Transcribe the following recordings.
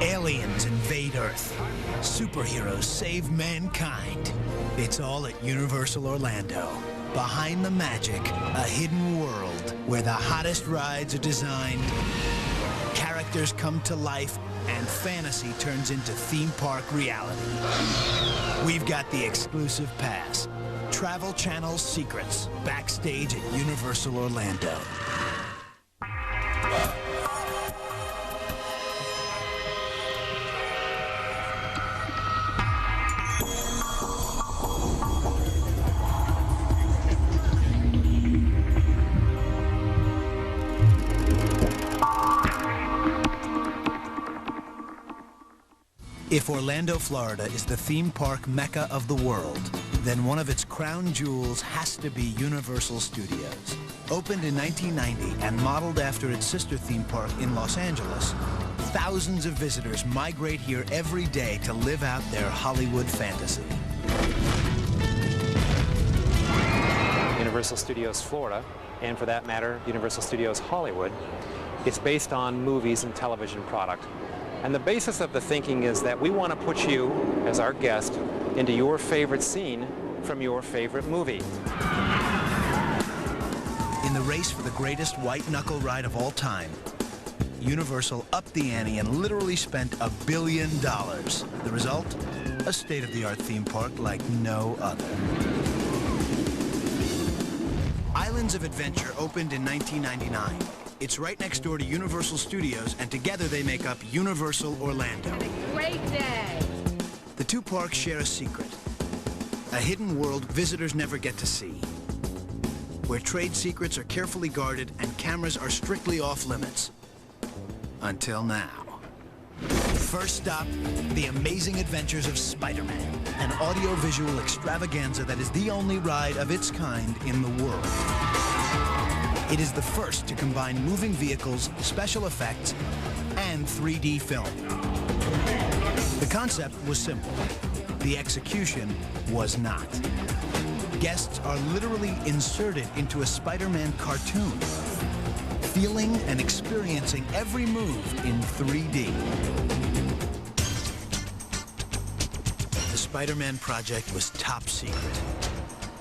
Aliens invade Earth. Superheroes save mankind. It's all at Universal Orlando. Behind the magic, a hidden world where the hottest rides are designed, characters come to life, and fantasy turns into theme park reality. We've got the exclusive pass. Travel Channel's Secrets, Backstage at Universal Orlando. If Orlando, Florida is the theme park mecca of the world, then one of its crown jewels has to be Universal Studios. Opened in 1990 and modeled after its sister theme park in Los Angeles, thousands of visitors migrate here every day to live out their Hollywood fantasy. Universal Studios Florida, and for that matter, Universal Studios Hollywood, it's based on movies and television product. And the basis of the thinking is that we want to put you, as our guest, into your favorite scene from your favorite movie. In the race for the greatest white-knuckle ride of all time, Universal upped the ante and literally spent $1 billion. The result? A state-of-the-art theme park like no other. Islands of Adventure opened in 1999. It's right next door to Universal Studios, and together they make up Universal Orlando. Have a great day. The two parks share a secret, a hidden world visitors never get to see, where trade secrets are carefully guarded and cameras are strictly off limits. Until now. First stop, the amazing adventures of Spider-Man, an audio-visual extravaganza that is the only ride of its kind in the world. It is the first to combine moving vehicles, special effects, and 3D film. The concept was simple. The execution was not. Guests are literally inserted into a Spider-Man cartoon, feeling and experiencing every move in 3D. The Spider-Man project was top secret.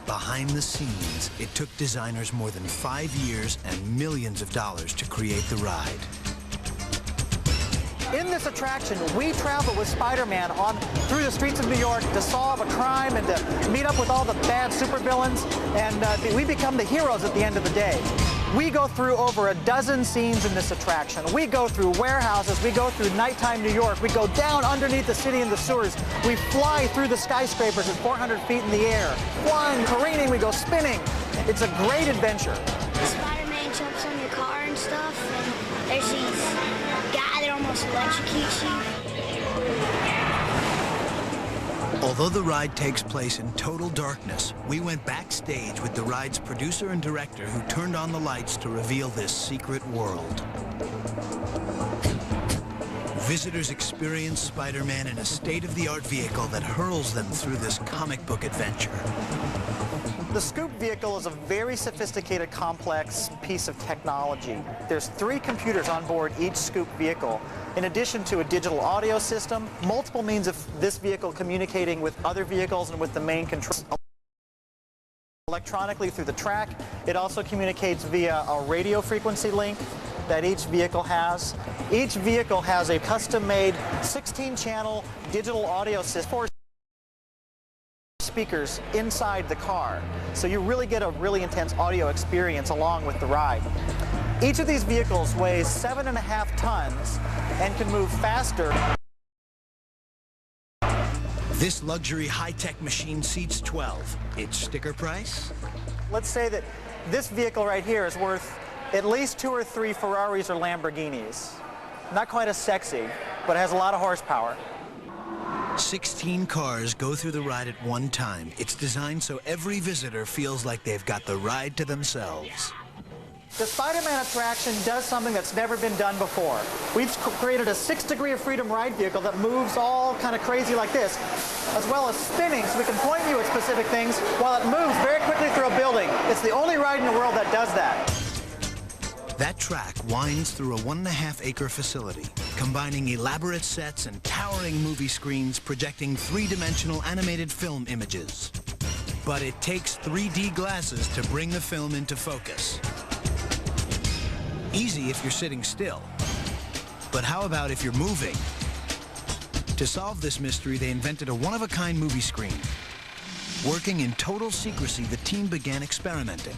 Behind the scenes, it took designers more than 5 years and millions of dollars to create the ride. In this attraction, we travel with Spider-Man through the streets of New York to solve a crime and to meet up with all the bad supervillains, and we become the heroes at the end of the day. We go through over a dozen scenes in this attraction. We go through warehouses, we go through nighttime New York, we go down underneath the city in the sewers, we fly through the skyscrapers at 400 feet in the air. Flying, careening, we go spinning. It's a great adventure. Spider-Man jumps on your car and stuff, and there's these guy that almost electrocutes you. Although the ride takes place in total darkness, we went backstage with the ride's producer and director who turned on the lights to reveal this secret world. Visitors experience Spider-Man in a state-of-the-art vehicle that hurls them through this comic book adventure. The Scoop vehicle is a very sophisticated, complex piece of technology. There's 3 computers on board each Scoop vehicle, in addition to a digital audio system, multiple means of this vehicle communicating with other vehicles and with the main control. Electronically through the track, it also communicates via a radio frequency link that each vehicle has. Each vehicle has a custom-made 16-channel digital audio system. 4 speakers inside the car, so you really get a really intense audio experience along with the ride. Each of these vehicles weighs 7.5 tons and can move faster. This luxury high-tech machine seats 12. Its sticker price? Let's say that this vehicle right here is worth at least 2 or 3 Ferraris or Lamborghinis. Not quite as sexy, but it has a lot of horsepower. 16 cars go through the ride at one time. It's designed so every visitor feels like they've got the ride to themselves. The Spider-Man attraction does something that's never been done before. We've created a 6 degree of freedom ride vehicle that moves all kind of crazy like this, as well as spinning, so we can point you at specific things while it moves very quickly through a building. It's the only ride in the world that does that. That track winds through a 1.5-acre facility, combining elaborate sets and towering movie screens projecting three-dimensional animated film images. But it takes 3D glasses to bring the film into focus. Easy if you're sitting still, but how about if you're moving? To solve this mystery, they invented a one-of-a-kind movie screen. Working in total secrecy, the team began experimenting.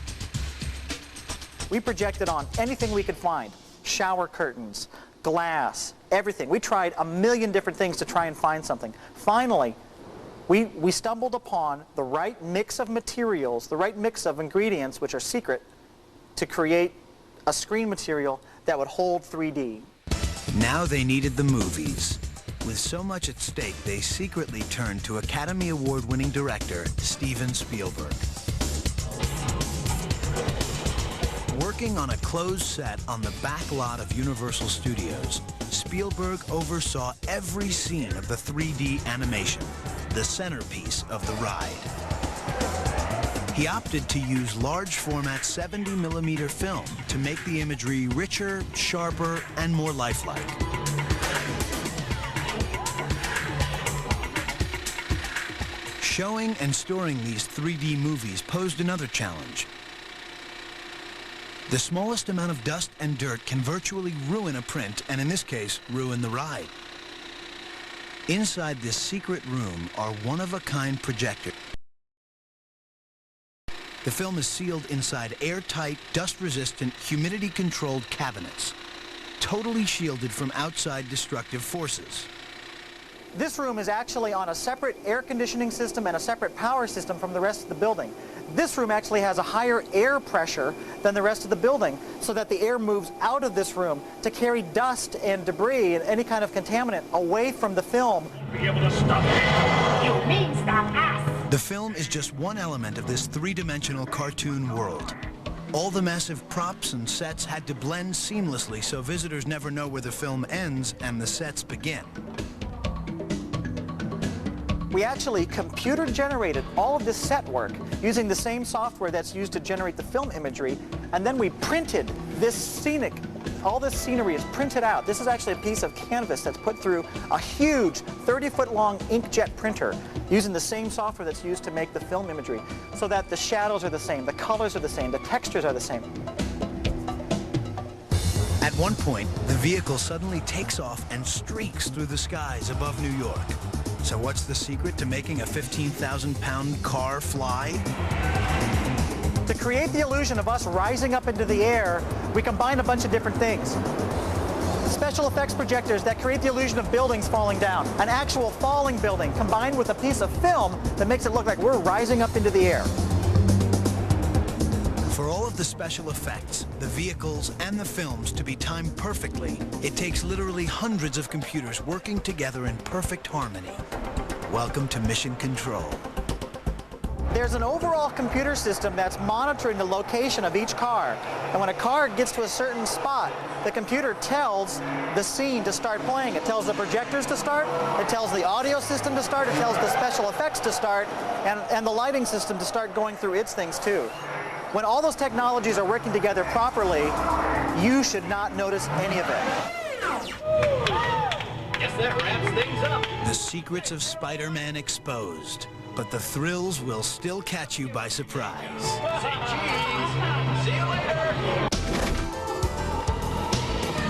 We projected on anything we could find. Shower curtains, glass, everything. We tried a million different things to try and find something. Finally, we stumbled upon the right mix of materials, the right mix of ingredients, which are secret, to create a screen material that would hold 3D. Now they needed the movies. With so much at stake, they secretly turned to Academy Award-winning director Steven Spielberg. Working on a closed set on the back lot of Universal Studios, Spielberg oversaw every scene of the 3D animation, the centerpiece of the ride. He opted to use large format 70mm film to make the imagery richer, sharper, and more lifelike. Showing and storing these 3D movies posed another challenge. The smallest amount of dust and dirt can virtually ruin a print, and in this case, ruin the ride. Inside this secret room are one-of-a-kind projectors. The film is sealed inside airtight, dust-resistant, humidity-controlled cabinets, totally shielded from outside destructive forces. This room is actually on a separate air conditioning system and a separate power system from the rest of the building. This room actually has a higher air pressure than the rest of the building, so that the air moves out of this room to carry dust and debris and any kind of contaminant away from the film. Be able to stop it. You mean stop us. The film is just one element of this three-dimensional cartoon world. All the massive props and sets had to blend seamlessly so visitors never know where the film ends and the sets begin. We actually computer-generated all of this set work using the same software that's used to generate the film imagery, and then we printed this scenic. All this scenery is printed out. This is actually a piece of canvas that's put through a huge 30-foot-long inkjet printer using the same software that's used to make the film imagery, so that the shadows are the same, the colors are the same, the textures are the same. At one point, the vehicle suddenly takes off and streaks through the skies above New York. So what's the secret to making a 15,000-pound car fly? To create the illusion of us rising up into the air, we combine a bunch of different things. Special effects projectors that create the illusion of buildings falling down. An actual falling building combined with a piece of film that makes it look like we're rising up into the air. For all of the special effects, the vehicles, and the films to be timed perfectly, it takes literally hundreds of computers working together in perfect harmony. Welcome to Mission Control. There's an overall computer system that's monitoring the location of each car. And when a car gets to a certain spot, the computer tells the scene to start playing. It tells the projectors to start, it tells the audio system to start, it tells the special effects to start, and the lighting system to start going through its things too. When all those technologies are working together properly, you should not notice any of it. Guess that wraps things up. The secrets of Spider-Man exposed, but the thrills will still catch you by surprise. Say cheese. See you later.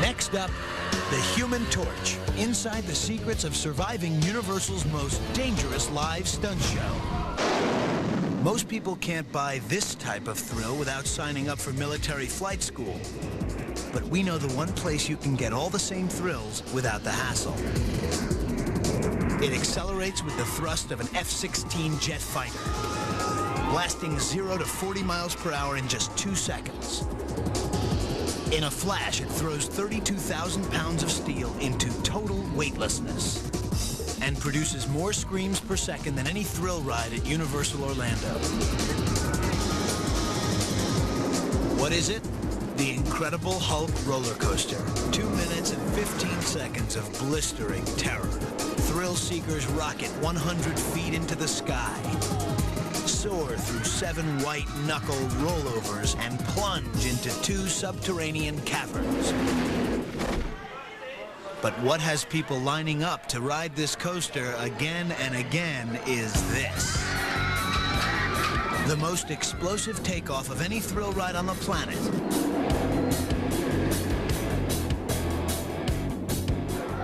Next up, the Human Torch, inside the secrets of surviving Universal's most dangerous live stunt show. Most people can't buy this type of thrill without signing up for military flight school. But we know the one place you can get all the same thrills without the hassle. It accelerates with the thrust of an F-16 jet fighter, blasting 0 to 40 miles per hour in just 2 seconds. In a flash, it throws 32,000 pounds of steel into total weightlessness and produces more screams per second than any thrill ride at Universal Orlando. What is it? The Incredible Hulk roller coaster. 2 minutes and 15 seconds of blistering terror. Thrill seekers rocket 100 feet into the sky. soar through 7 white-knuckle rollovers and plunge into 2 subterranean caverns. But what has people lining up to ride this coaster again and again is this. The most explosive takeoff of any thrill ride on the planet.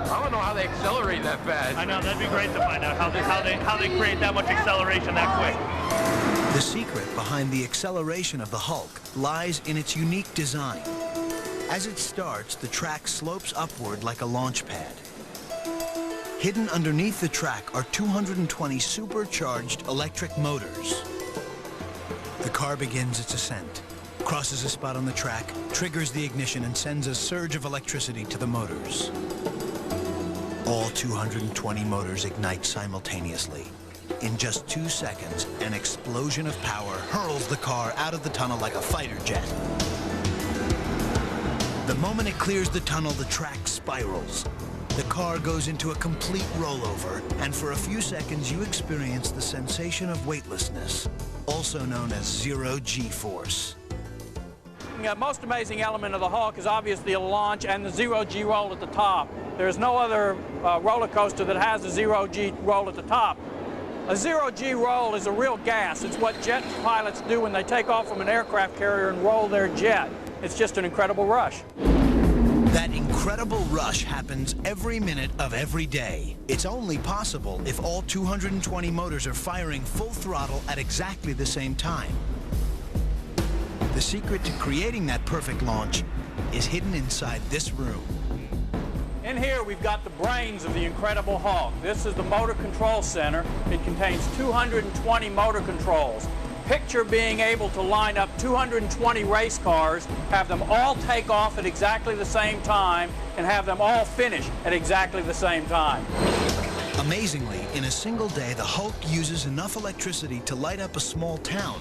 I don't know how they accelerate that fast. I know, that'd be great to find out how they create that much acceleration that quick. The secret behind the acceleration of the Hulk lies in its unique design. As it starts, the track slopes upward like a launch pad. Hidden underneath the track are 220 supercharged electric motors. The car begins its ascent, crosses a spot on the track, triggers the ignition, and sends a surge of electricity to the motors. All 220 motors ignite simultaneously. In just 2 seconds, an explosion of power hurls the car out of the tunnel like a fighter jet. The moment it clears the tunnel, the track spirals. The car goes into a complete rollover, and for a few seconds you experience the sensation of weightlessness, also known as zero G-force. The most amazing element of the Hulk is obviously the launch and the zero-G roll at the top. There's no other roller coaster that has a zero-G roll at the top. A zero-G roll is a real gas. It's what jet pilots do when they take off from an aircraft carrier and roll their jet. It's just an incredible rush. That incredible rush happens every minute of every day. It's only possible if all 220 motors are firing full throttle at exactly the same time. The secret to creating that perfect launch is hidden inside this room. In here, we've got the brains of the Incredible Hulk. This is the motor control center. It contains 220 motor controls. Picture being able to line up 220 race cars, have them all take off at exactly the same time, and have them all finish at exactly the same time. Amazingly, in a single day, the Hulk uses enough electricity to light up a small town.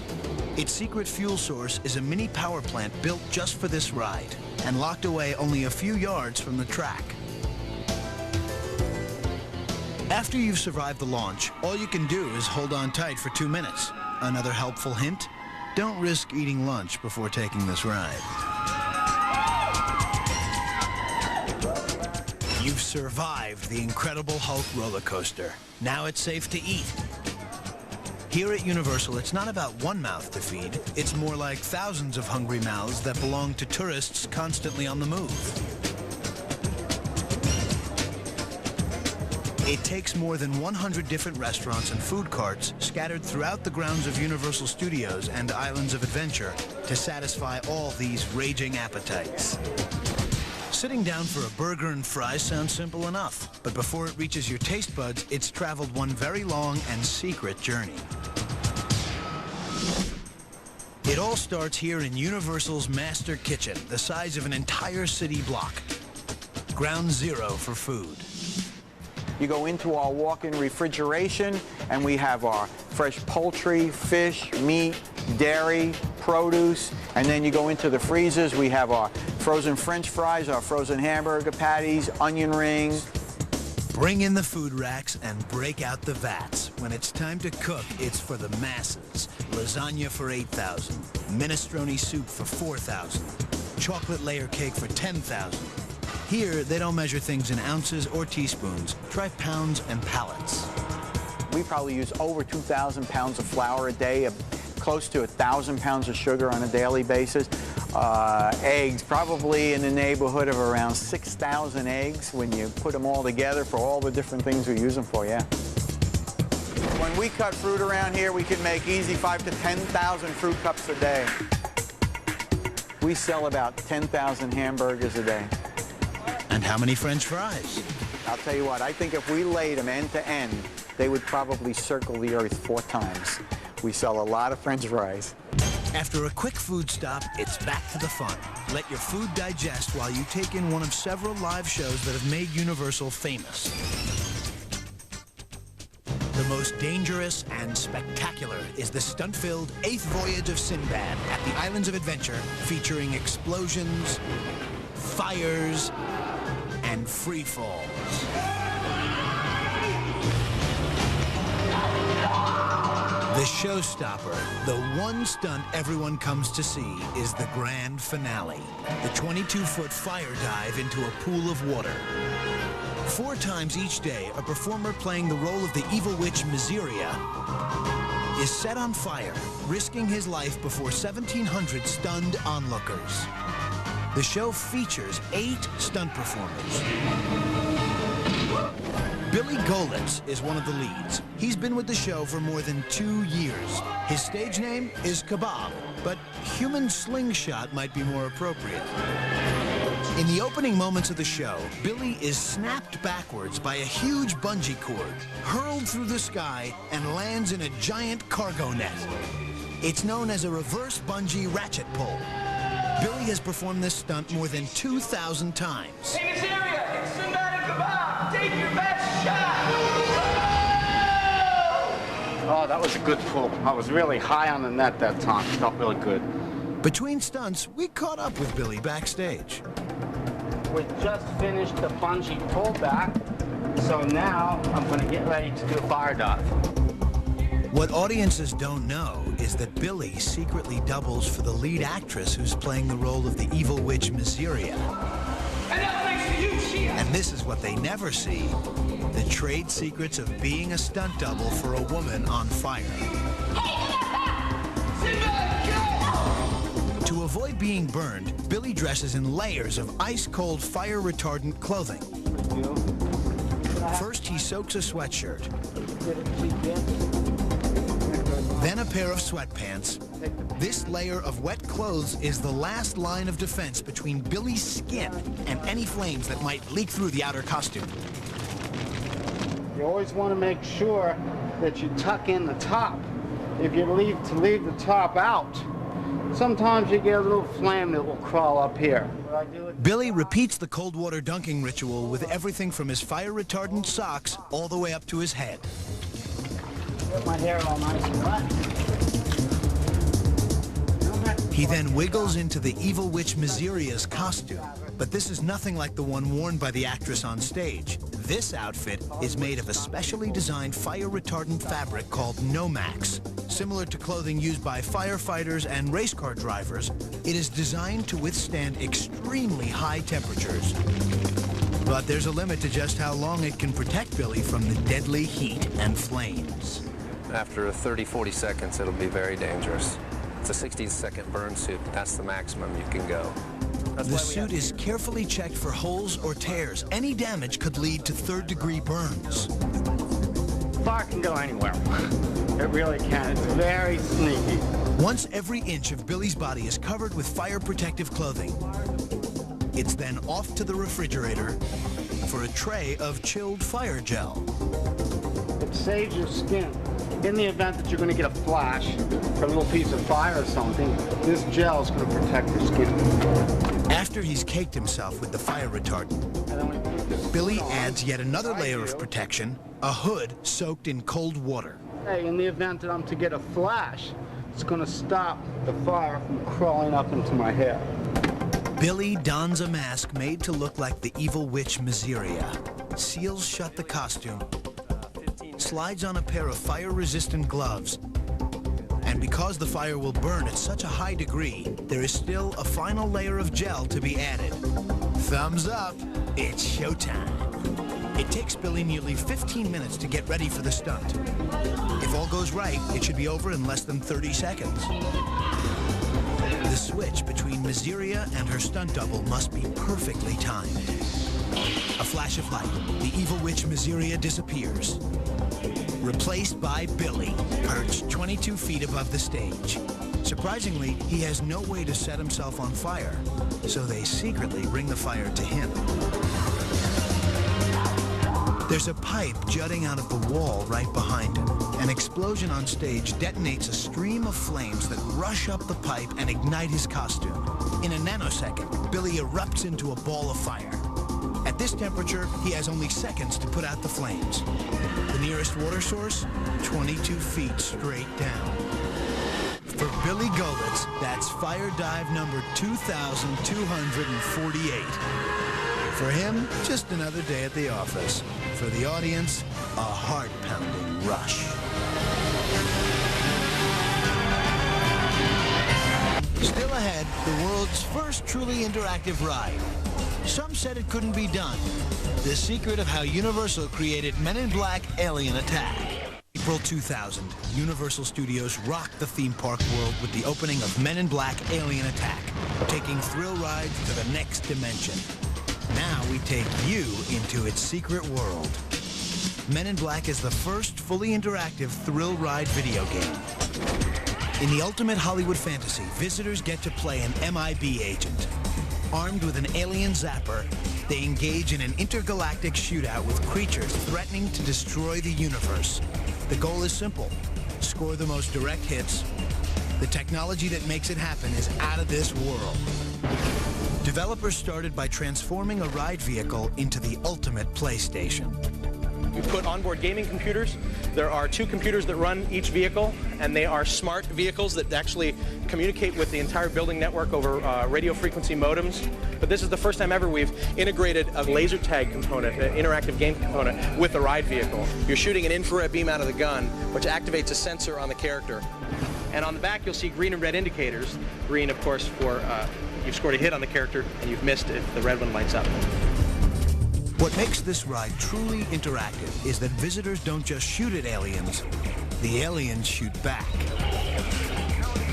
Its secret fuel source is a mini power plant built just for this ride and locked away only a few yards from the track. After you've survived the launch, all you can do is hold on tight for 2 minutes. Another helpful hint, don't risk eating lunch before taking this ride. You've survived the Incredible Hulk roller coaster. Now it's safe to eat. Here at Universal, it's not about one mouth to feed. It's more like thousands of hungry mouths that belong to tourists constantly on the move. It takes more than 100 different restaurants and food carts scattered throughout the grounds of Universal Studios and Islands of Adventure to satisfy all these raging appetites. Sitting down for a burger and fries sounds simple enough, but before it reaches your taste buds, it's traveled one very long and secret journey. It all starts here in Universal's master kitchen, the size of an entire city block. Ground zero for food. You go into our walk-in refrigeration, and we have our fresh poultry, fish, meat, dairy, produce, and then you go into the freezers. We have our frozen French fries, our frozen hamburger patties, onion rings. Bring in the food racks and break out the vats. When it's time to cook, it's for the masses. Lasagna for 8,000, minestrone soup for 4,000, chocolate layer cake for 10,000. Here, they don't measure things in ounces or teaspoons. Try pounds and pallets. We probably use over 2,000 pounds of flour a day, close to 1,000 pounds of sugar on a daily basis. Eggs, probably in the neighborhood of around 6,000 eggs when you put them all together for all the different things we use them for, yeah. When we cut fruit around here, we can make easy 5,000 to 10,000 fruit cups a day. We sell about 10,000 hamburgers a day. And how many French fries? I'll tell you what, I think if we laid them end to end, they would probably circle the earth 4 times. We sell a lot of French fries. After a quick food stop, it's back to the fun. Let your food digest while you take in one of several live shows that have made Universal famous. The most dangerous and spectacular is the stunt-filled 8th Voyage of Sinbad at the Islands of Adventure, featuring explosions, fires, and free falls. The The showstopper, the one stunt everyone comes to see, is the grand finale. The 22-foot fire dive into a pool of water. 4 times each day, a performer playing the role of the evil witch Miseria is set on fire, risking his life before 1,700 stunned onlookers. The show features 8 stunt performers. Billy Golitz is one of the leads. He's been with the show for more than 2 years. His stage name is Kebab, but human slingshot might be more appropriate. In the opening moments of the show, Billy is snapped backwards by a huge bungee cord, hurled through the sky, and lands in a giant cargo net. It's known as a reverse bungee ratchet pull. Billy has performed this stunt more than 2,000 times. Hey, Miseria, it's Sinbad and Kebab. Take your best shot. Oh, that was a good pull. I was really high on the net that time. It felt really good. Between stunts, we caught up with Billy backstage. We just finished the bungee pullback, so now I'm going to get ready to do a fire dive. What audiences don't know is that Billy secretly doubles for the lead actress who's playing the role of the evil witch Miseria. And this is what they never see, the trade secrets of being a stunt double for a woman on fire. To avoid being burned, Billy dresses in layers of ice-cold fire-retardant clothing. First, he soaks a sweatshirt, then a pair of sweatpants. This layer of wet clothes is the last line of defense between Billy's skin and any flames that might leak through the outer costume. You always want to make sure that you tuck in the top. If you leave the top out, sometimes you get a little flame that will crawl up here. Billy repeats the cold water dunking ritual with everything from his fire-retardant socks all the way up to his head. Get my hair all nice and wet. He then wiggles into the evil witch Miseria's costume, but this is nothing like the one worn by the actress on stage. This outfit is made of a specially designed fire-retardant fabric called Nomax. Similar to clothing used by firefighters and race car drivers, it is designed to withstand extremely high temperatures. But there's a limit to just how long it can protect Billy from the deadly heat and flames. After 30-40 seconds, it'll be very dangerous. It's a 60-second burn suit. That's the maximum you can go. The suit is carefully checked for holes or tears. Any damage could lead to third-degree burns. Fire can go anywhere. It really can. It's very sneaky. Once every inch of Billy's body is covered with fire-protective clothing, it's then off to the refrigerator for a tray of chilled fire gel. It saves your skin. In the event that you're going to get a flash or a little piece of fire or something, this gel is going to protect your skin. After he's caked himself with the fire retardant, Billy adds yet another layer of protection, a hood soaked in cold water. Hey, in the event that I'm to get a flash, it's going to stop the fire from crawling up into my hair. Billy dons a mask made to look like the evil witch Miseria, seals shut the costume, slides on a pair of fire-resistant gloves, and because the fire will burn at such a high degree, there is still a final layer of gel to be added. Thumbs up, it's showtime. It takes Billy nearly 15 minutes to get ready for the stunt. If all goes right, it should be over in less than 30 seconds. The switch between Miseria and her stunt double must be perfectly timed. A flash of light, the evil witch Miseria disappears, replaced by Billy, perched 22 feet above the stage. Surprisingly, he has no way to set himself on fire, so they secretly bring the fire to him. There's a pipe jutting out of the wall right behind him. An explosion on stage detonates a stream of flames that rush up the pipe and ignite his costume. In a nanosecond, Billy erupts into a ball of fire. At this temperature, he has only seconds to put out the flames. The nearest water source, 22 feet straight down. For Billy Golitz, that's fire dive number 2,248. For him, just another day at the office. For the audience, a heart-pounding rush. Still ahead, the world's first truly interactive ride. Some said it couldn't be done. The secret of how Universal created Men in Black Alien Attack. April 2000, Universal Studios rocked the theme park world with the opening of Men in Black Alien Attack, taking thrill rides to the next dimension. Now we take you into its secret world. Men in Black is the first fully interactive thrill ride video game. In the ultimate Hollywood fantasy, visitors get to play an MIB agent. Armed with an alien zapper, they engage in an intergalactic shootout with creatures threatening to destroy the universe. The goal is simple: score the most direct hits. The technology that makes it happen is out of this world. Developers started by transforming a ride vehicle into the ultimate PlayStation. We put onboard gaming computers. There are 2 computers that run each vehicle, and they are smart vehicles that actually communicate with the entire building network over radio frequency modems. But this is the first time ever we've integrated a laser tag component, an interactive game component, with the ride vehicle. You're shooting an infrared beam out of the gun, which activates a sensor on the character. And on the back, you'll see green and red indicators. Green, of course, for you've scored a hit on the character, and you've missed if the red one lights up. What makes this ride truly interactive is that visitors don't just shoot at aliens, the aliens shoot back.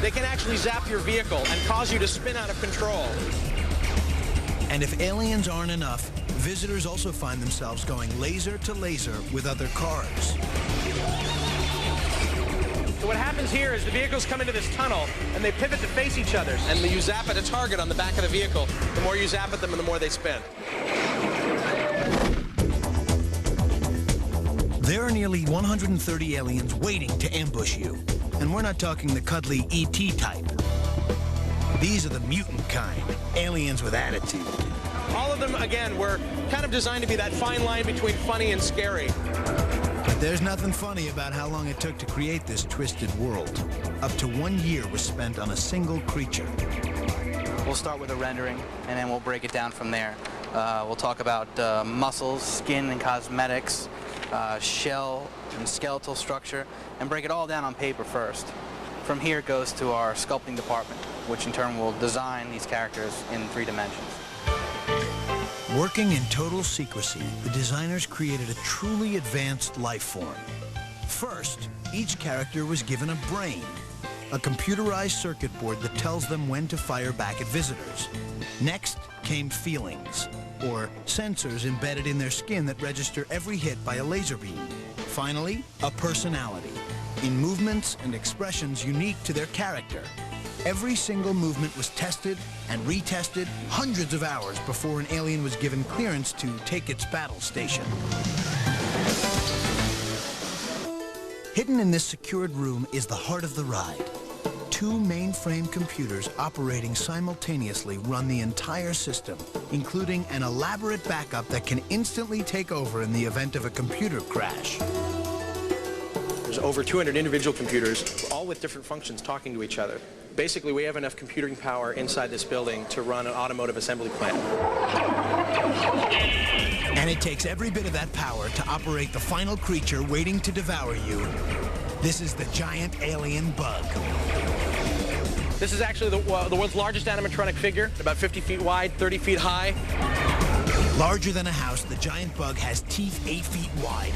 They can actually zap your vehicle and cause you to spin out of control. And if aliens aren't enough, visitors also find themselves going laser to laser with other cars. So what happens here is the vehicles come into this tunnel and they pivot to face each other. And you zap at a target on the back of the vehicle. The more you zap at them, the more they spin. There are nearly 130 aliens waiting to ambush you. And we're not talking the cuddly E.T. type. These are the mutant kind, aliens with attitude. All of them, again, were kind of designed to be that fine line between funny and scary. But there's nothing funny about how long it took to create this twisted world. Up to 1 year was spent on a single creature. We'll start with a rendering, and then we'll break it down from there. We'll talk about muscles, skin and cosmetics, shell and skeletal structure, and break it all down on paper first. From here it goes to our sculpting department, which in turn will design these characters in 3 dimensions. Working in total secrecy, the designers created a truly advanced life form. First, each character was given a brain, a computerized circuit board that tells them when to fire back at visitors. Next came feelings, or sensors embedded in their skin that register every hit by a laser beam. Finally, a personality, in movements and expressions unique to their character. Every single movement was tested and retested hundreds of hours before an alien was given clearance to take its battle station. Hidden in this secured room is the heart of the ride. 2 mainframe computers operating simultaneously run the entire system, including an elaborate backup that can instantly take over in the event of a computer crash. There's over 200 individual computers, all with different functions talking to each other. Basically, we have enough computing power inside this building to run an automotive assembly plant. And it takes every bit of that power to operate the final creature waiting to devour you. This is the giant alien bug. This is actually the world's largest animatronic figure, about 50 feet wide, 30 feet high. Larger than a house, the giant bug has teeth 8 feet wide,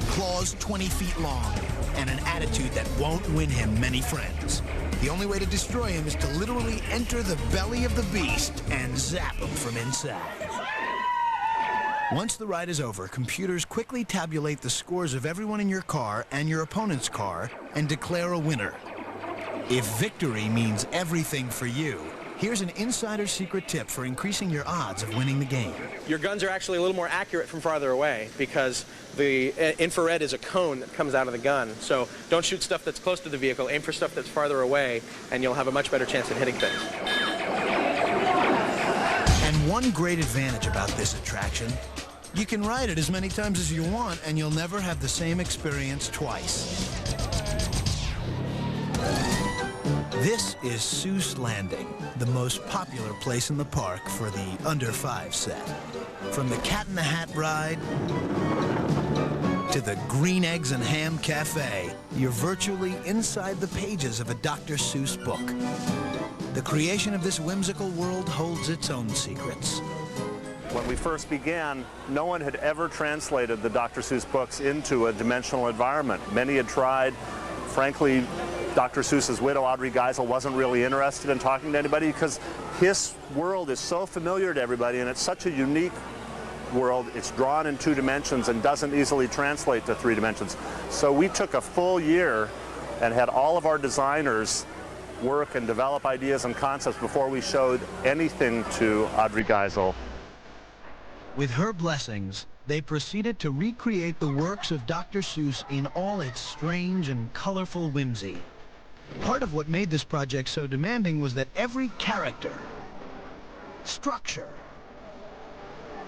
claws 20 feet long, and an attitude that won't win him many friends. The only way to destroy him is to literally enter the belly of the beast and zap him from inside. Once the ride is over, computers quickly tabulate the scores of everyone in your car and your opponent's car and declare a winner. If victory means everything for you, here's an insider secret tip for increasing your odds of winning the game. Your guns are actually a little more accurate from farther away because the infrared is a cone that comes out of the gun. So don't shoot stuff that's close to the vehicle, aim for stuff that's farther away, and you'll have a much better chance at hitting things. And one great advantage about this attraction, you can ride it as many times as you want and you'll never have the same experience twice. This is Seuss Landing, the most popular place in the park for the under 5 set. From the Cat in the Hat ride to the Green Eggs and Ham Cafe, you're virtually inside the pages of a Dr. Seuss book. the creation of this whimsical world holds its own secrets. When we first began, no one had ever translated the Dr. Seuss books into a dimensional environment. Many had tried. Frankly, Dr. Seuss's widow, Audrey Geisel, wasn't really interested in talking to anybody because his world is so familiar to everybody, and it's such a unique world. It's drawn in 2 dimensions and doesn't easily translate to 3 dimensions. So we took a full year and had all of our designers work and develop ideas and concepts before we showed anything to Audrey Geisel. With her blessings, they proceeded to recreate the works of Dr. Seuss in all its strange and colorful whimsy. Part of what made this project so demanding was that every character, structure,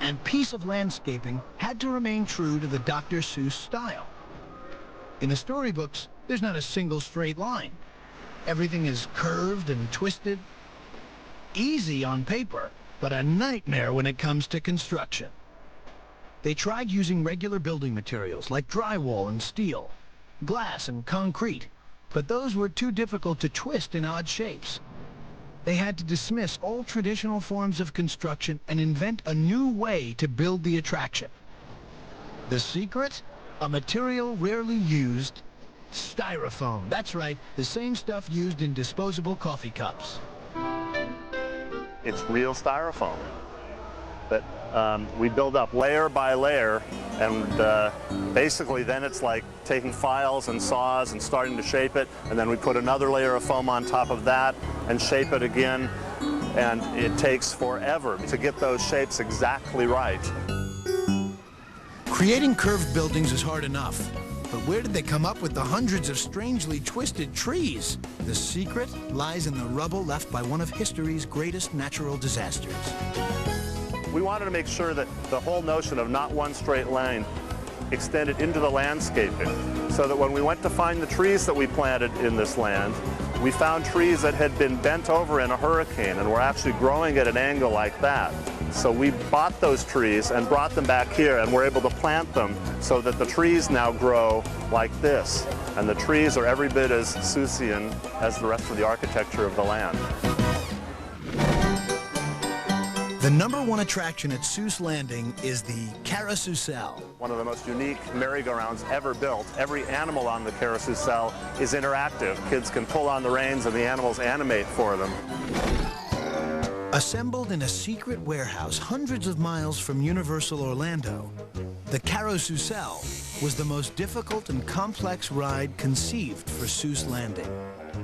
and piece of landscaping had to remain true to the Dr. Seuss style. In the storybooks, there's not a single straight line. Everything is curved and twisted. Easy on paper, but a nightmare when it comes to construction. They tried using regular building materials like drywall and steel, glass and concrete, but those were too difficult to twist in odd shapes. They had to dismiss all traditional forms of construction and invent a new way to build the attraction. The secret? A material rarely used, styrofoam. That's right, the same stuff used in disposable coffee cups. It's real styrofoam that we build up layer by layer, and basically then it's like taking files and saws and starting to shape it, and then we put another layer of foam on top of that and shape it again, and it takes forever to get those shapes exactly right. Creating curved buildings is hard enough, but where did they come up with the hundreds of strangely twisted trees? The secret lies in the rubble left by one of history's greatest natural disasters. We wanted to make sure that the whole notion of not one straight line extended into the landscaping, so that when we went to find the trees that we planted in this land, we found trees that had been bent over in a hurricane and were actually growing at an angle like that. So we bought those trees and brought them back here, and we're able to plant them so that the trees now grow like this. And the trees are every bit as Seussian as the rest of the architecture of the land. The #1 attraction at Seuss Landing is the Carousel. One of the most unique merry-go-rounds ever built. Every animal on the Carousel is interactive. Kids can pull on the reins and the animals animate for them. Assembled in a secret warehouse hundreds of miles from Universal Orlando, the Carousel was the most difficult and complex ride conceived for Seuss Landing.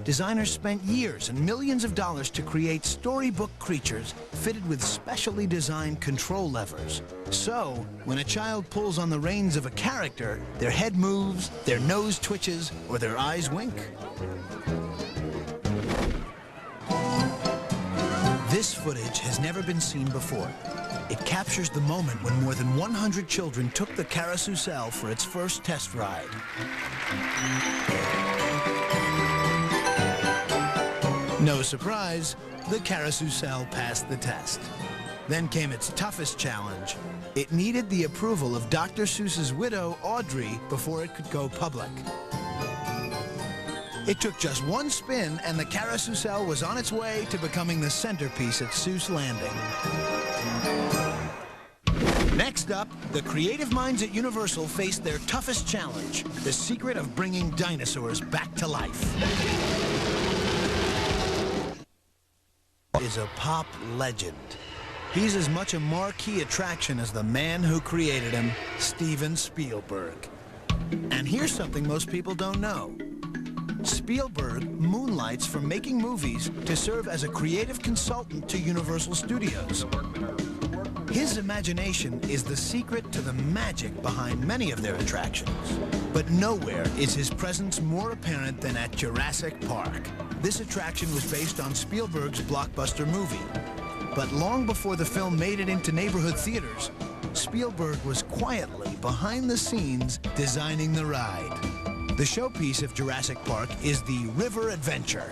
Designers spent years and millions of dollars to create storybook creatures fitted with specially designed control levers. So, when a child pulls on the reins of a character, their head moves, their nose twitches, or their eyes wink. This footage has never been seen before. It captures the moment when more than 100 children took the Carousel for its first test ride. No surprise, the Carousel passed the test. Then came its toughest challenge. It needed the approval of Dr. Seuss's widow, Audrey, before it could go public. It took just one spin, and the Carousel was on its way to becoming the centerpiece at Seuss Landing. Next up, the creative minds at Universal faced their toughest challenge, the secret of bringing dinosaurs back to life. Is a pop legend. He's as much a marquee attraction as the man who created him, Steven Spielberg. And here's something most people don't know. Spielberg moonlights from making movies to serve as a creative consultant to Universal Studios. His imagination is the secret to the magic behind many of their attractions. But nowhere is his presence more apparent than at Jurassic Park. This attraction was based on Spielberg's blockbuster movie. But long before the film made it into neighborhood theaters, Spielberg was quietly behind the scenes designing the ride. The showpiece of Jurassic Park is the River Adventure,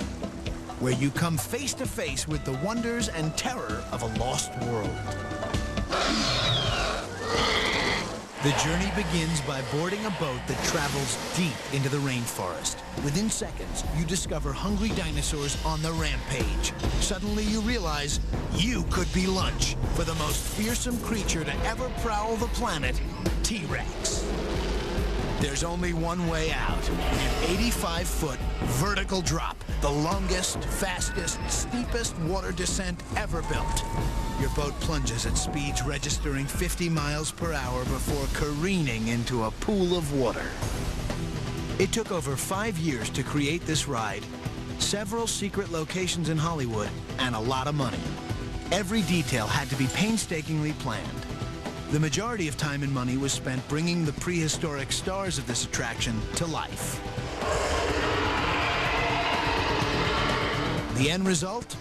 where you come face to face with the wonders and terror of a lost world. The journey begins by boarding a boat that travels deep into the rainforest. Within seconds, you discover hungry dinosaurs on the rampage. Suddenly you realize you could be lunch for the most fearsome creature to ever prowl the planet, T-Rex. There's only one way out, an 85-foot vertical drop, the longest, fastest, steepest water descent ever built. Your boat plunges at speeds registering 50 miles per hour before careening into a pool of water. It took over 5 years to create this ride, several secret locations in Hollywood, and a lot of money. Every detail had to be painstakingly planned. The majority of time and money was spent bringing the prehistoric stars of this attraction to life. The end result?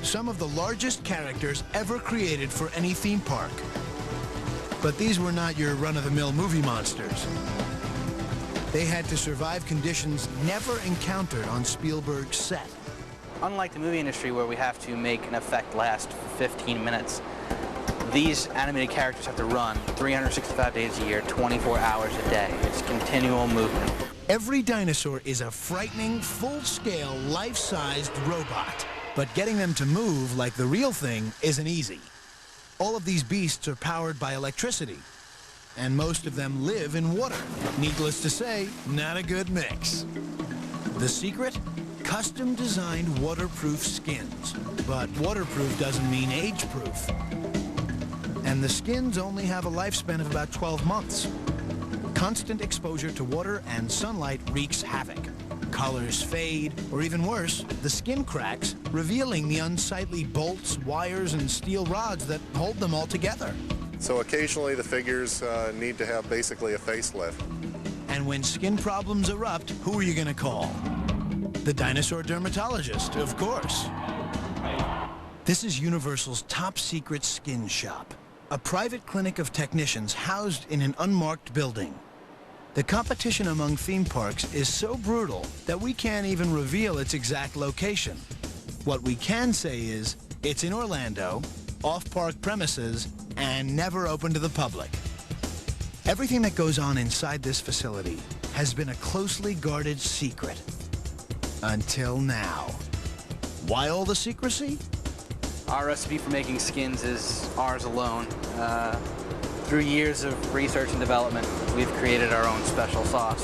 Some of the largest characters ever created for any theme park. But these were not your run-of-the-mill movie monsters. They had to survive conditions never encountered on Spielberg's set. Unlike the movie industry where we have to make an effect last for 15 minutes, these animated characters have to run 365 days a year, 24 hours a day. It's continual movement. Every dinosaur is a frightening, full-scale, life-sized robot. But getting them to move like the real thing isn't easy. All of these beasts are powered by electricity, and most of them live in water. Needless to say, not a good mix. The secret? Custom-designed waterproof skins. But waterproof doesn't mean age-proof. And the skins only have a lifespan of about 12 months. Constant exposure to water and sunlight wreaks havoc. Colors fade, or even worse, the skin cracks, revealing the unsightly bolts, wires, and steel rods that hold them all together. So occasionally the figures need to have basically a facelift. And when skin problems erupt, who are you going to call? The dinosaur dermatologist, of course. This is Universal's top secret skin shop, a private clinic of technicians housed in an unmarked building. The competition among theme parks is so brutal that we can't even reveal its exact location. What we can say is it's in Orlando, off-park premises, and never open to the public. Everything that goes on inside this facility has been a closely guarded secret. Until now. Why all the secrecy? Our recipe for making skins is ours alone. Through years of research and development, we've created our own special sauce.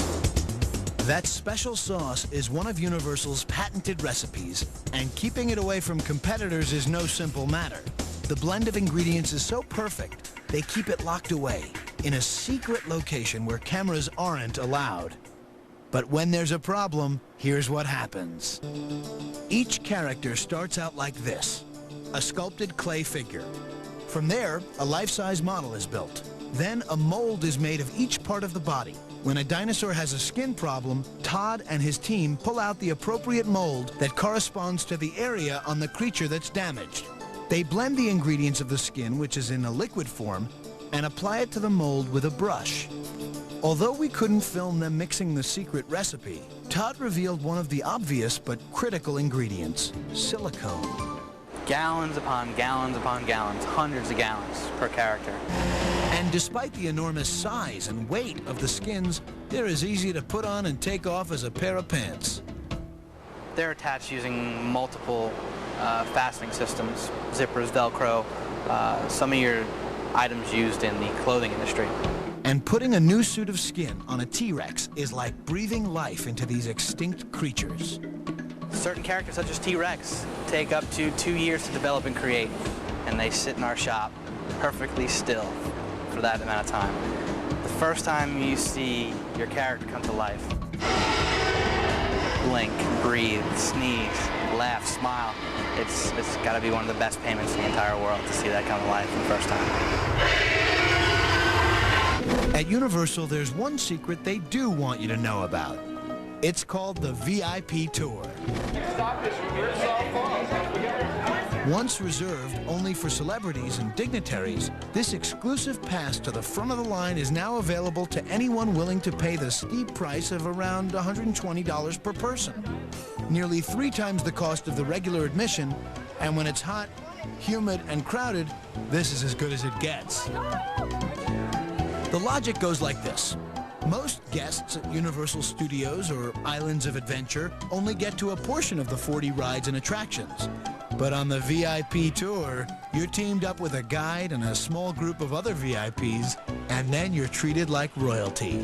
That special sauce is one of Universal's patented recipes, and keeping it away from competitors is no simple matter. The blend of ingredients is so perfect, they keep it locked away in a secret location where cameras aren't allowed. But when there's a problem, here's what happens. Each character starts out like this, a sculpted clay figure. From there, a life-size model is built. Then a mold is made of each part of the body. When a dinosaur has a skin problem, Todd and his team pull out the appropriate mold that corresponds to the area on the creature that's damaged. They blend the ingredients of the skin, which is in a liquid form, and apply it to the mold with a brush. Although we couldn't film them mixing the secret recipe, Todd revealed one of the obvious but critical ingredients, silicone. Gallons upon gallons upon gallons, hundreds of gallons per character. And despite the enormous size and weight of the skins, they're as easy to put on and take off as a pair of pants. They're attached using multiple fastening systems, zippers, Velcro, some of your items used in the clothing industry. And putting a new suit of skin on a T-Rex is like breathing life into these extinct creatures. Certain characters, such as T-Rex, take up to 2 years to develop and create, and they sit in our shop perfectly still for that amount of time. The first time you see your character come to life, blink, breathe, sneeze, laugh, smile, it's got to be one of the best payments in the entire world to see that come to life for the first time. At Universal, there's one secret they do want you to know about. It's called the VIP Tour. Once reserved only for celebrities and dignitaries, this exclusive pass to the front of the line is now available to anyone willing to pay the steep price of around $120 per person. Nearly 3 times the cost of the regular admission, and when it's hot, humid, and crowded, this is as good as it gets. The logic goes like this. Most guests at Universal Studios or Islands of Adventure only get to a portion of the 40 rides and attractions. But on the VIP tour, you're teamed up with a guide and a small group of other VIPs, and then you're treated like royalty.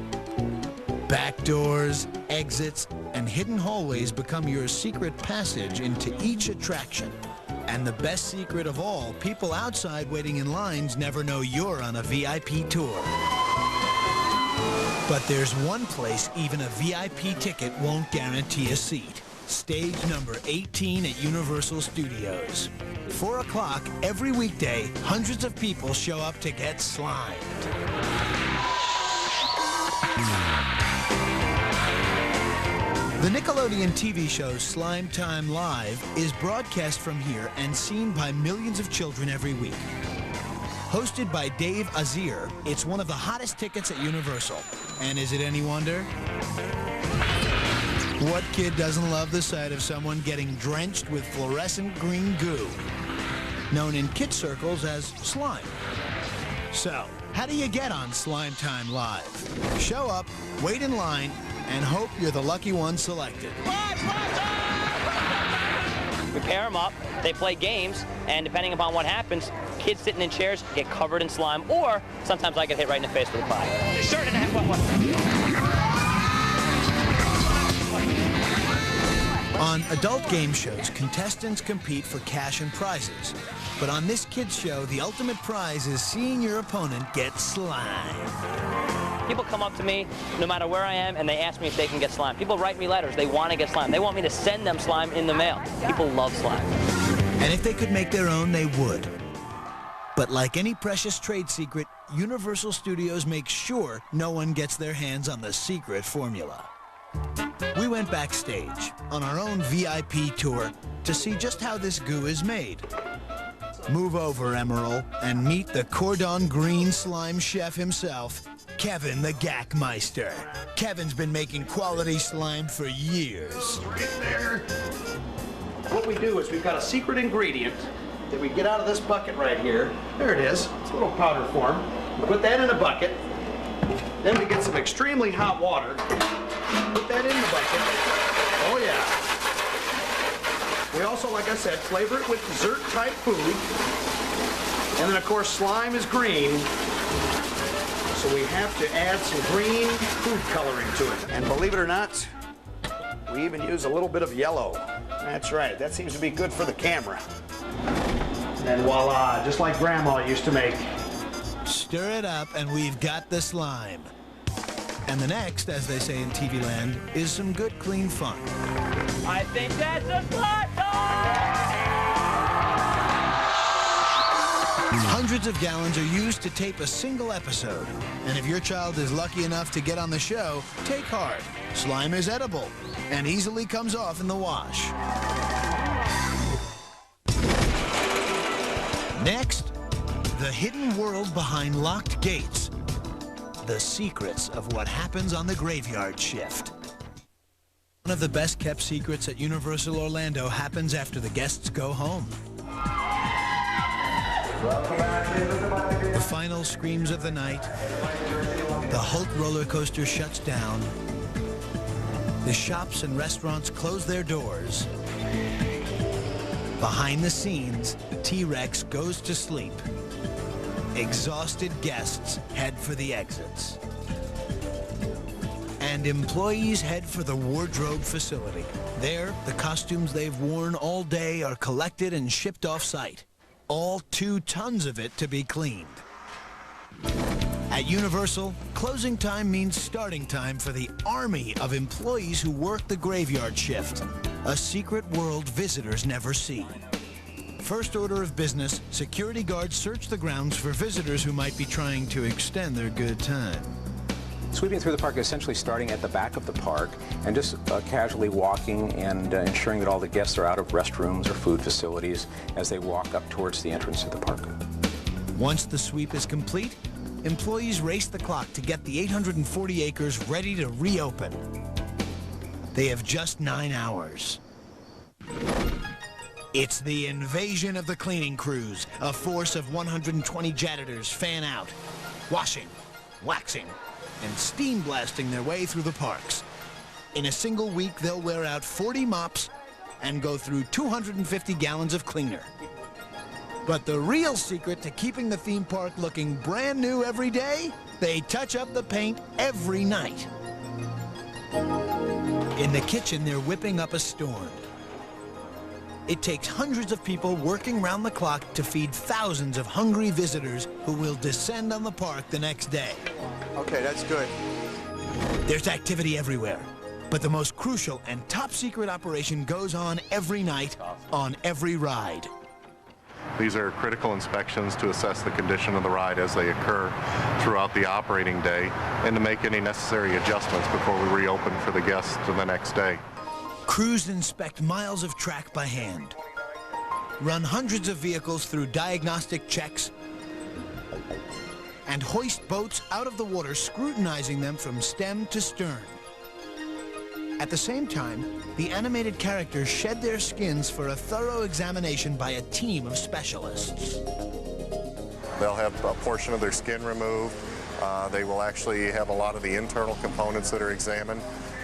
Back doors, exits, and hidden hallways become your secret passage into each attraction. And the best secret of all, people outside waiting in lines never know you're on a VIP tour. But there's one place even a VIP ticket won't guarantee a seat. Stage number 18 at Universal Studios. 4 o'clock every weekday, hundreds of people show up to get slimed. The Nickelodeon TV show Slime Time Live is broadcast from here and seen by millions of children every week. Hosted by Dave Azier, it's one of the hottest tickets at Universal. And is it any wonder? What kid doesn't love the sight of someone getting drenched with fluorescent green goo, known in kid circles as slime? So, how do you get on Slime Time Live? Show up, wait in line, and hope you're the lucky one selected. We pair them up, they play games, and depending upon what happens, kids sitting in chairs get covered in slime, or sometimes I get hit right in the face with a pie. Sure didn't have what? On adult game shows, contestants compete for cash and prizes. But on this kids show, the ultimate prize is seeing your opponent get slimed. People come up to me, no matter where I am, and they ask me if they can get slime. People write me letters. They want to get slime. They want me to send them slime in the mail. People love slime. And if they could make their own, they would. But like any precious trade secret, Universal Studios makes sure no one gets their hands on the secret formula. We went backstage on our own VIP tour to see just how this goo is made. Move over, Emerald, and meet the cordon green slime chef himself, Kevin the Gackmeister. Kevin's been making quality slime for years. Right there. What we do is we've got a secret ingredient that we get out of this bucket right here. There it is. It's a little powder form. We put that in a bucket. Then we get some extremely hot water. Put that in the bucket. Oh yeah. We also, like I said, flavor it with dessert-type food. And then, of course, slime is green. So we have to add some green food coloring to it. And believe it or not, we even use a little bit of yellow. That's right. That seems to be good for the camera. And voila, just like Grandma used to make. Stir it up, and we've got the slime. And the next, as they say in TV land, is some good, clean fun. I think that's a slime time! Hundreds of gallons are used to tape a single episode. And if your child is lucky enough to get on the show, take heart. Slime is edible and easily comes off in the wash. Next, the hidden world behind locked gates. The secrets of what happens on the graveyard shift. One of the best-kept secrets at Universal Orlando happens after the guests go home. The final screams of the night. The Hulk roller coaster shuts down. The shops and restaurants close their doors. Behind the scenes, the T-Rex goes to sleep. Exhausted guests head for the exits. And employees head for the wardrobe facility. There, the costumes they've worn all day are collected and shipped off-site. All 2 tons of it to be cleaned. At Universal, closing time means starting time for the army of employees who work the graveyard shift. A secret world visitors never see. First order of business, security guards search the grounds for visitors who might be trying to extend their good time. Sweeping through the park, essentially starting at the back of the park and just casually walking and ensuring that all the guests are out of restrooms or food facilities as they walk up towards the entrance to the park. Once the sweep is complete, employees race the clock to get the 840 acres ready to reopen. They have just 9 hours. It's the invasion of the cleaning crews. A force of 120 janitors fan out, washing, waxing, and steam blasting their way through the parks. In a single week, they'll wear out 40 mops and go through 250 gallons of cleaner. But the real secret to keeping the theme park looking brand new every day, they touch up the paint every night. In the kitchen, they're whipping up a storm. It takes hundreds of people working round the clock to feed thousands of hungry visitors who will descend on the park the next day. Okay, that's good. There's activity everywhere, but the most crucial and top secret operation goes on every night on every ride. These are critical inspections to assess the condition of the ride as they occur throughout the operating day and to make any necessary adjustments before we reopen for the guests the next day. Crews inspect miles of track by hand, run hundreds of vehicles through diagnostic checks, and hoist boats out of the water, scrutinizing them from stem to stern. At the same time, the animated characters shed their skins for a thorough examination by a team of specialists. They'll have a portion of their skin removed. They will actually have a lot of the internal components that are examined.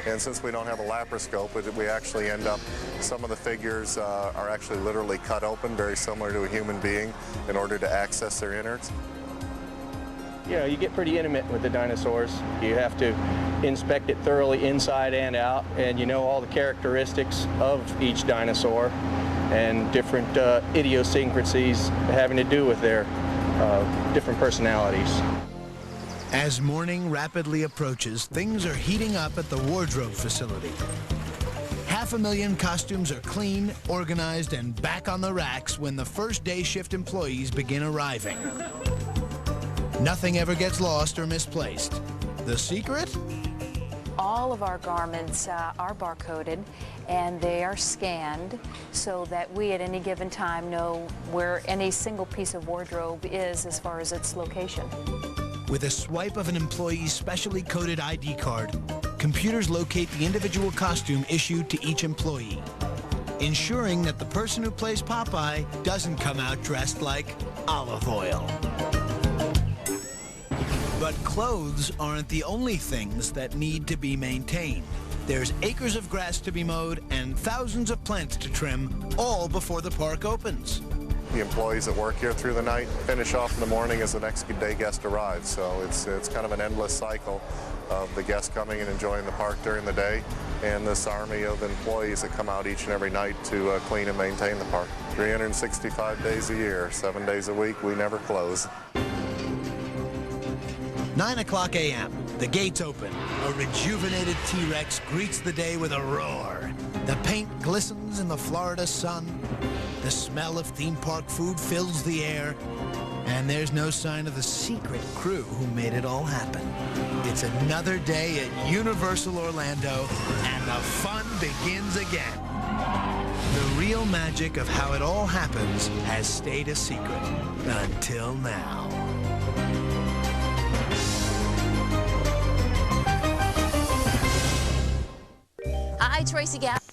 And since we don't have a laparoscope, we actually end up, some of the figures are actually literally cut open, very similar to a human being, in order to access their innards. You know, you get pretty intimate with the dinosaurs. You have to inspect it thoroughly inside and out, and you know all the characteristics of each dinosaur and different idiosyncrasies having to do with their different personalities. As morning rapidly approaches, things are heating up at the wardrobe facility. 500,000 costumes are clean, organized, and back on the racks when the first day shift employees begin arriving. Nothing ever gets lost or misplaced. The secret? All of our garments are barcoded and they are scanned so that we at any given time know where any single piece of wardrobe is as far as its location. With a swipe of an employee's specially coded ID card, computers locate the individual costume issued to each employee, ensuring that the person who plays Popeye doesn't come out dressed like olive oil. But clothes aren't the only things that need to be maintained. There's acres of grass to be mowed and thousands of plants to trim, all before the park opens. The employees that work here through the night finish off in the morning as the next day guest arrives. So it's kind of an endless cycle of the guests coming and enjoying the park during the day and this army of employees that come out each and every night to clean and maintain the park. 365 days a year, 7 days a week, we never close. 9:00 a.m. The gates open. A rejuvenated T-Rex greets the day with a roar. The paint glistens in the Florida sun. The smell of theme park food fills the air. And there's no sign of the secret crew who made it all happen. It's another day at Universal Orlando, and the fun begins again. The real magic of how it all happens has stayed a secret until now. Hi, Tracy Gaff.